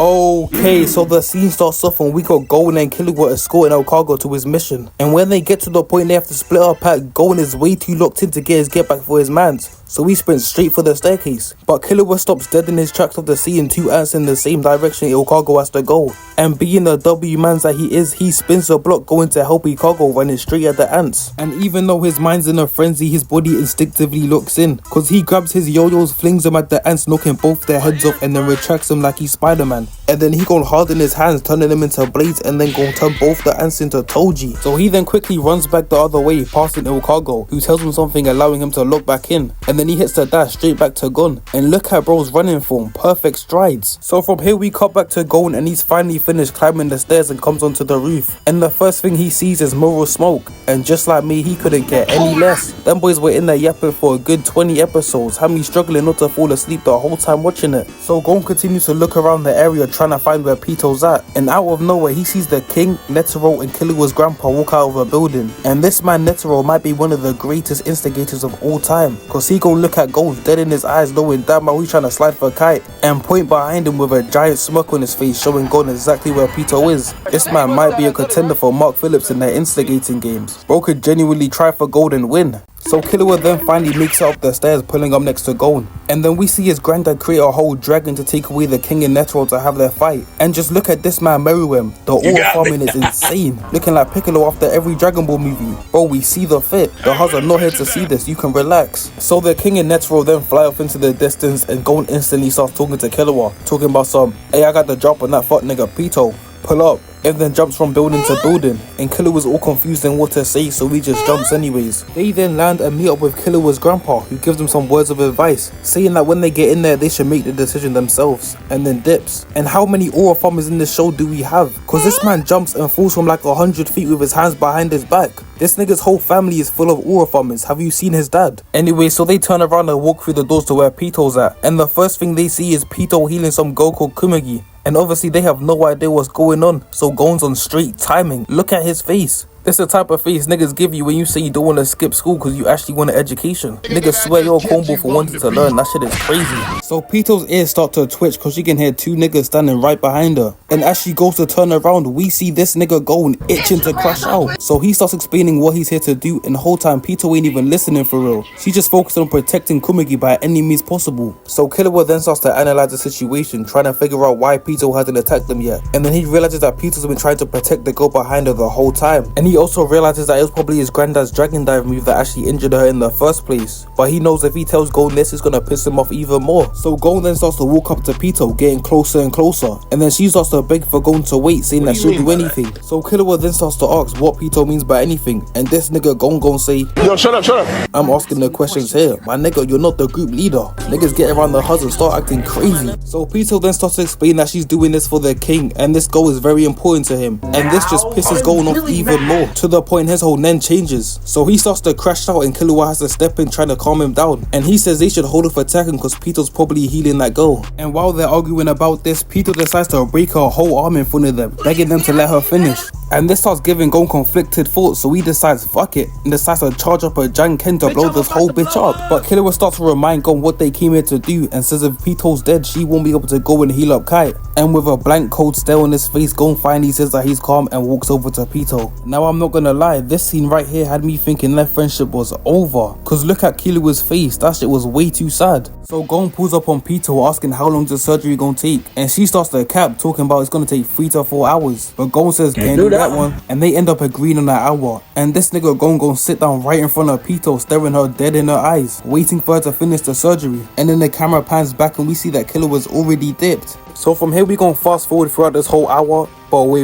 Okay, so the scene starts off and we got Golden and Killua escorting El Cargo to his mission. And when they get to the point they have to split up at, Golden is way too locked in to get his get back for his mans. So he sprints straight for the staircase. But Killua stops dead in his tracks after seeing two ants in the same direction El Cargo has to go. And being the W mans that he is, he spins the block going to help El Cargo running straight at the ants. And even though his mind's in a frenzy, his body instinctively looks in. Cause he grabs his yo-yos, flings them at the ants, knocking both their heads off and then retracts them like he's Spider-Man. And then he gon' harden his hands, turning them into blades and then gon' turn both the ants into Toji. So he then quickly runs back the other way, passing El Cargo, who tells him something allowing him to look back in. And then he hits the dash straight back to Gon. And look at bro's running form, perfect strides. So from here we cut back to Gon and he's finally finished climbing the stairs and comes onto the roof. And the first thing he sees is Moro smoke. And just like me, he couldn't get any less. Them boys were in there yapping for a good 20 episodes, had me struggling not to fall asleep the whole time watching it. So Gon continues to look around the area trying to find where Pitou's at. And out of nowhere he sees the king, Netero and Killua's grandpa walk out of a building. And this man Netero might be one of the greatest instigators of all time, cause he gon' look at Gon dead in his eyes knowing damn well he's trying to slide for Kite, and point behind him with a giant smirk on his face showing Gon exactly where Pitou is. This man might be a contender for Mark Phillips in their instigating games. Bro could genuinely try for gold and win. So Killua then finally makes it up the stairs, pulling up next to Gon. And then we see his granddad create a whole dragon to take away the king and Netero to have their fight. And just look at this man Meruem. The aura farming is insane. Looking like Piccolo after every Dragon Ball movie. Bro, we see the fit. The Huz are not here to see this, you can relax. So the king and Netero then fly off into the distance and Gon instantly starts talking to Killua. Talking about some, hey, I got the drop on that fuck nigga Pitou. Pull up. And then jumps from building to building, and Killua was all confused in what to say, so he just jumps anyways. They then land and meet up with Killua's grandpa, who gives them some words of advice, saying that when they get in there they should make the decision themselves, and then dips. And how many aura farmers in this show do we have? Cause this man jumps and falls from like 100 feet with his hands behind his back. This nigga's whole family is full of aura farmers. Have you seen his dad? Anyway, so they turn around and walk through the doors to where Pitou's at, and the first thing they see is Pitou healing some girl called Kumagi. And obviously they have no idea what's going on, so Gon's on straight timing. Look at his face. This the type of face niggas give you when you say you don't want to skip school because you actually want an education. Niggas swear you're a combo for wanting to learn. That shit is crazy. So Pitou's ears start to twitch because she can hear two niggas standing right behind her. And as she goes to turn around, we see this nigga Gon itching to crash out. So he starts explaining what he's here to do, and the whole time Pitou ain't even listening for real. She just focused on protecting Kumagi by any means possible. So Killua then starts to analyze the situation, trying to figure out why Pitou hasn't attacked them yet. And then he realizes that Pitou's been trying to protect the girl behind her the whole time. And he also realizes that it was probably his granddad's dragon dive move that actually injured her in the first place. But he knows if he tells Gon this, it's gonna piss him off even more. So Gon then starts to walk up to Pitou, getting closer and closer. And then she starts to beg for Gon to wait, saying that she'll do anything. So Killua then starts to ask what Pitou means by anything. And this nigga Gon say, yo, shut up. I'm asking the questions here. My nigga, you're not the group leader. Niggas get around the Huz and start acting crazy. So Pitou then starts to explain that she's doing this for the king, and this goal is very important to him. And this just pisses Gon off even more, to the point his whole nen changes. So he starts to crash out and Killua has to step in trying to calm him down. And he says they should hold off attacking because Pitou's probably healing that girl. And while they're arguing about this, Pitou decides to break her whole arm in front of them, begging them to let her finish. And this starts giving Gon conflicted thoughts, so he decides fuck it and decides to charge up a Janken to blow this whole bitch up. But Killua starts to remind Gon what they came here to do and says if Pitou's dead, she won't be able to go and heal up Kite. And with a blank cold stare on his face, Gon finally says that he's calm and walks over to Pitou. Now I'm not gonna lie, this scene right here had me thinking their friendship was over. Cause look at Killua's face, that shit was way too sad. So Gon pulls up on Pitou asking how long the surgery gonna take. And she starts to cap, talking about it's gonna take 3 to 4 hours. But Gon says can't do that one. And they end up agreeing on that hour. And this nigga Gon gon' sit down right in front of Pitou, staring her dead in her eyes, waiting for her to finish the surgery. And then the camera pans back and we see that Killua was already dipped. So from here we gon' fast forward throughout this whole hour. But wait.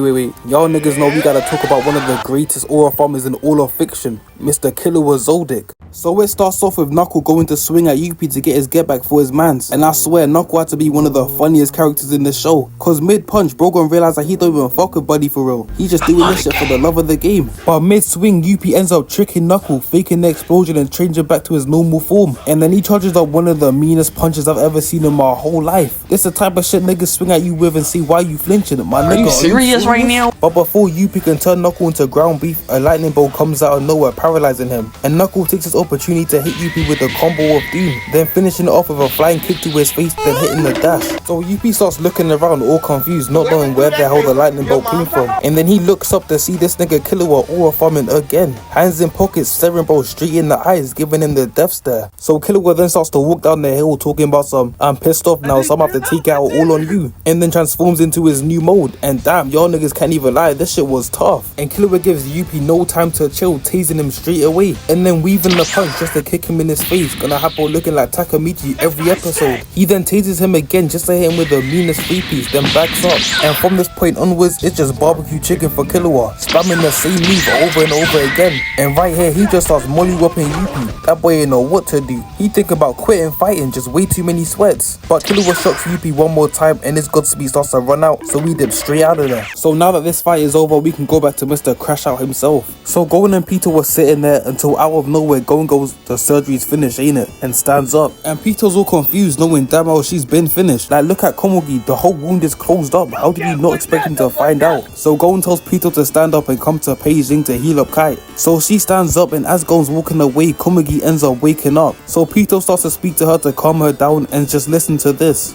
Y'all niggas know we gotta talk about one of the greatest aura farmers in all of fiction, Mr. Killua Zoldyck. So it starts off with Knuckle going to swing at Youpi to get his get back for his mans. And I swear Knuckle had to be one of the funniest characters in the show. Cause mid punch, bro gon' realize that he don't even fuck with Buddy for real. He just doing this shit for the love of the game. But mid swing, Youpi ends up tricking Knuckle, faking the explosion and changing back to his normal form. And then he charges up one of the meanest punches I've ever seen in my whole life. This the type of shit niggas swing at you with and see why you flinching. My nigga, serious right now? But before Youpi can turn Knuckle into ground beef, a lightning bolt comes out of nowhere, paralyzing him. And Knuckle takes his opportunity to hit Youpi with the combo of doom, then finishing it off with a flying kick to his face, then hitting the dash. So Youpi starts looking around all confused, not knowing where the hell the lightning bolt came from. And then he looks up to see this nigga Killua aura farming again. Hands in pockets, staring bro straight in the eyes, giving him the death stare. So Killua then starts to walk down the hill talking about some, I'm pissed off now, so I'm gonna have to take it out all on you. And then transforms into his new mode. And damn, y'all niggas can't even lie, this shit was tough. And Killua gives Youpi no time to chill, tasing him straight away. And then weaving the punch just to kick him in his face. Gonna have bro looking like Takamichi every episode. He then tases him again just to hit him with the meanest 3-piece, then backs up. And from this point onwards, it's just barbecue chicken for Killua, spamming the same move over and over again. And right here, he just starts molly whopping Youpi. That boy ain't know what to do. He think about quitting fighting, just way too many sweats. But Killua shocks Youpi one more time and his Godspeed starts to run out, so we dip straight out of there. So now that this fight is over, we can go back to Mr. Crashout himself. So Gon and Pitou was sitting there until out of nowhere Gon goes, the surgery's finished, ain't it? And stands up. And Pitou's all confused, knowing damn well she's been finished. Like, look at Komugi, the whole wound is closed up. How did you not expect him to find out? So Gon tells Pitou to stand up and come to Beijing to heal up Kite. So she stands up, and as Gon's walking away, Komugi ends up waking up. So Pitou starts to speak to her to calm her down, and just listen to this.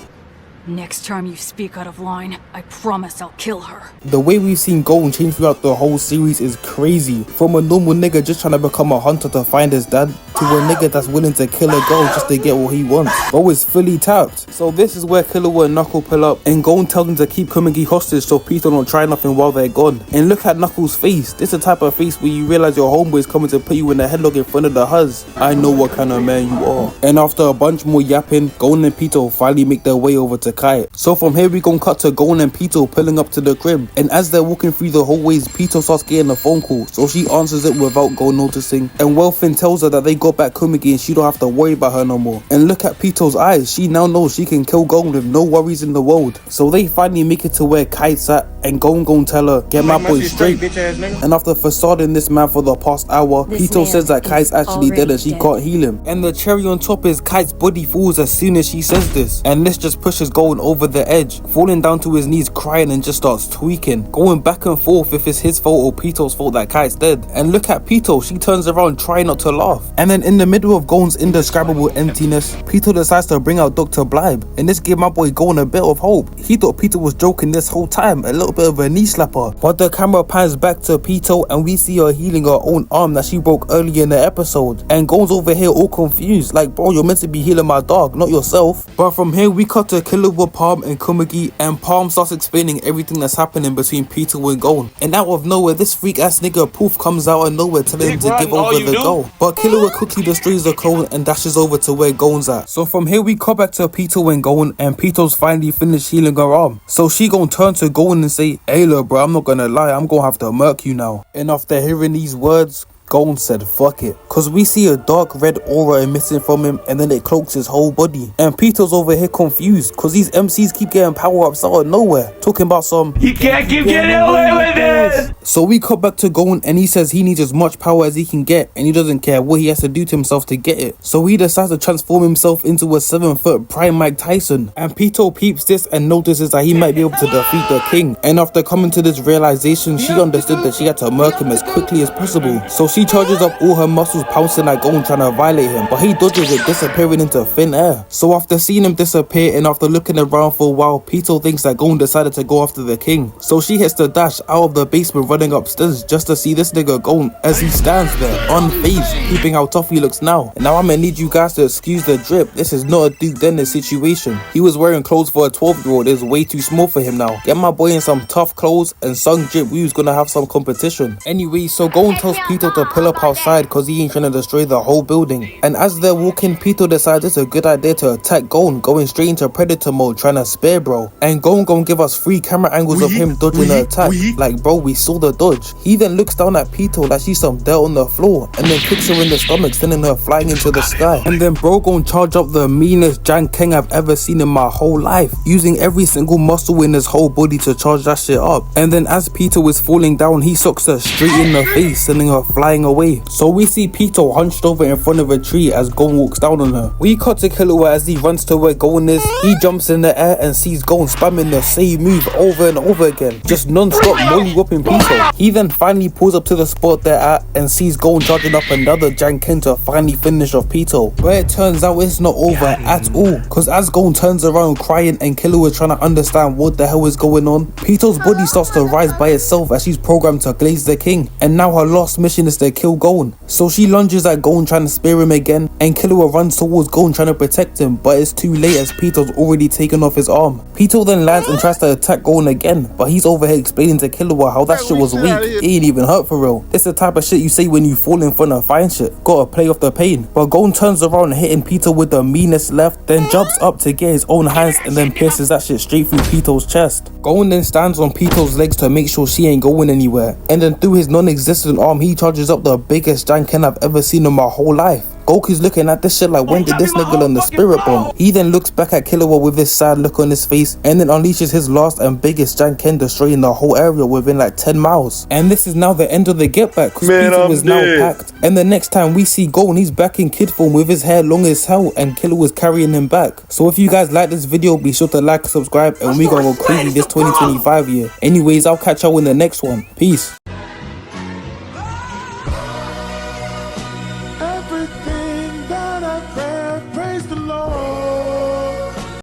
Next time you speak out of line, I promise I'll kill her. The way we've seen Gon change throughout the whole series is crazy. From a normal nigga just trying to become a hunter to find his dad, to a nigga that's willing to kill a girl just to get what he wants. Bro is fully tapped. So this is where Killua and Knuckle pull up, and Gon tells him to keep Komugi hostage so Pitou don't try nothing while they're gone. And look at Knuckles' face. This is the type of face where you realize your homeboy is coming to put you in the headlock in front of the huz. I know what kind of man you are. And after a bunch more yapping, Gon and Pitou finally make their way over to Kite. So from here we gon' cut to Gon and Pitou pulling up to the crib, and as they're walking through the hallways, Pitou starts getting a phone call, so she answers it without Gon noticing. And Welfin tells her that they got back Komugi and she don't have to worry about her no more. And look at Pitou's eyes, she now knows she can kill Gon with no worries in the world. So they finally make it to where Kite's at, and Gon tell her, get my boy straight. And after facading this man for the past hour, Pitou says that Kite's actually dead and she can't heal him. And the cherry on top is Kite's body falls as soon as she says this, and this just pushes Gon over the edge, falling down to his knees crying and just starts tweaking, going back and forth if it's his fault or Pitou's fault that Kite's dead. And look at Pitou, she turns around trying not to laugh. And then in the middle of Gon's indescribable emptiness, Pitou decides to bring out Dr. Blybe, and this gave my boy Gon a bit of hope. He thought Pitou was joking this whole time, a little bit of a knee slapper. But the camera pans back to Pitou and we see her healing her own arm that she broke earlier in the episode. And Gon's over here all confused, like bro, you're meant to be healing my dog, not yourself. But from here we cut to Killua, Palm and Komugi, and Palm starts explaining everything that's happening between Pitou and Gon. And out of nowhere, this freak ass nigga Poof comes out of nowhere telling him to give over the goal. But Killua quickly destroys the clone and dashes over to where Gon's at. So from here we cut back to Pitou and Gon, and Pitou's finally finished healing her arm. So she gon' turn to Gon and say, hey look bro, I'm not gonna lie, I'm gonna have to murk you now. And after hearing these words, Gon said fuck it, cause we see a dark red aura emitting from him, and then it cloaks his whole body. And Pitou's over here confused, cause these MCs keep getting power-ups out of nowhere, talking about some You can't keep getting away with this. So we cut back to Gon, and he says he needs as much power as he can get, and he doesn't care what he has to do to himself to get it. So he decides to transform himself into a 7-foot prime Mike Tyson. And Pitou peeps this and notices that he might be able to defeat the king. And after coming to this realization, she understood that she had to murk him as quickly as possible. So she charges up all her muscles, pouncing at Gon trying to violate him, but he dodges it, disappearing into thin air. So after seeing him disappear and after looking around for a while, Pitou thinks that Gon decided to go after the king. So she hits the dash out of the basement, running upstairs just to see this nigga Gon as he stands there unfazed, peeping how tough he looks now. And now I'm gonna need you guys to excuse the drip. This is not a Duke Dennis situation. He was wearing clothes for a 12-year-old. It's way too small for him now. Get my boy in some tough clothes and sung drip. We was gonna have some competition. Anyway, so Gon tells Pitou to pull up outside cause he ain't trying to destroy the whole building. And as they're walking, Pitou decides it's a good idea to attack Gon, going straight into predator mode, trying to spare bro. And Gon gon' give us 3 camera angles of him dodging the attack. Like bro, we saw the dodge. He then looks down at Pitou like she's some dirt on the floor, and then kicks her in the stomach, sending her flying into the sky. And then bro gon' charge up the meanest Jang Keng I've ever seen in my whole life, using every single muscle in his whole body to charge that shit up. And then as Pitou is falling down, he socks her straight in the face, sending her flying flying away. So we see Pitou hunched over in front of a tree as Gon walks down on her. We cut to Killua as he runs to where Gon is. He jumps in the air and sees Gon spamming the same move over and over again, just non-stop molly whooping Pitou. He then finally pulls up to the spot they're at and sees Gon charging up another Janken to finally finish off Pitou. But it turns out it's not over at all, cause as Gon turns around crying and Killua trying to understand what the hell is going on, Pitou's body starts to rise by itself as she's programmed to glaze the king, and now her last mission is to kill Gon. So she lunges at Gon trying to spear him again, and Killua runs towards Gon trying to protect him, but it's too late as Pitou's already taken off his arm. Pitou then lands and tries to attack Gon again, but he's over here explaining to Killua how that shit was weak, it ain't even hurt for real. It's the type of shit you say when you fall in front of fine shit, gotta play off the pain. But Gon turns around hitting Pitou with the meanest left, then jumps up to get his own hands and then pierces that shit straight through Pitou's chest. Gon then stands on Pitou's legs to make sure she ain't going anywhere, and then through his non-existent arm he charges up the biggest Janken I've ever seen in my whole life. Goku's looking at this shit like, when did this nigga learn the spirit bomb? He then looks back at Killua with this sad look on his face and then unleashes his last and biggest Janken, destroying the whole area within like 10 miles. And this is now the end of the get back, because Pitou is now packed. And the next time we see Gon, he's back in kid form with his hair long as hell and Killua is carrying him back. So if you guys like this video, be sure to like, subscribe, and we gonna go crazy this 2025 year. Anyways, I'll catch y'all in the next one. Peace.